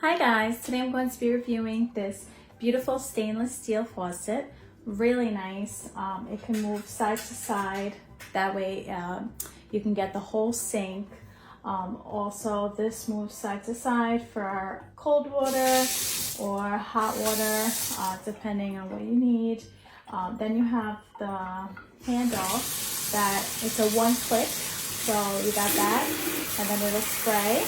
Hi guys, today I'm going to be reviewing this beautiful stainless steel faucet. Really nice. It can move side to side. That way you can get the whole sink. Also, this moves side to side for cold water or hot water, depending on what you need. Then you have the handle that it's a one click. So you got that, and then it'll spray.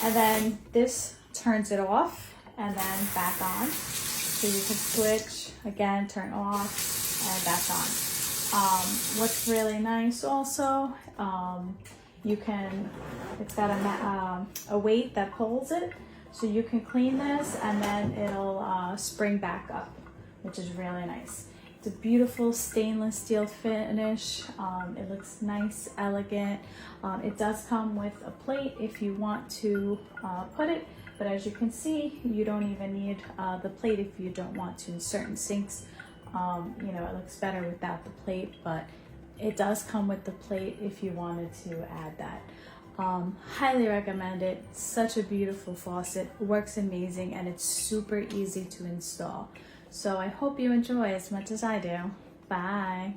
And then this turns it off and then back on. So you can switch again, turn off and back on. What's really nice also, it's got a weight that pulls it. So you can clean this and then it'll spring back up, which is really nice. It's a beautiful stainless steel finish. It looks nice, elegant. It does come with a plate if you want to put it, but as you can see, you don't even need the plate if you don't want to. In certain sinks, it looks better without the plate, but it does come with the plate if you wanted to add that. Highly recommend it. Such a beautiful faucet, works amazing, and it's super easy to install. So I hope you enjoy as much as I do. Bye.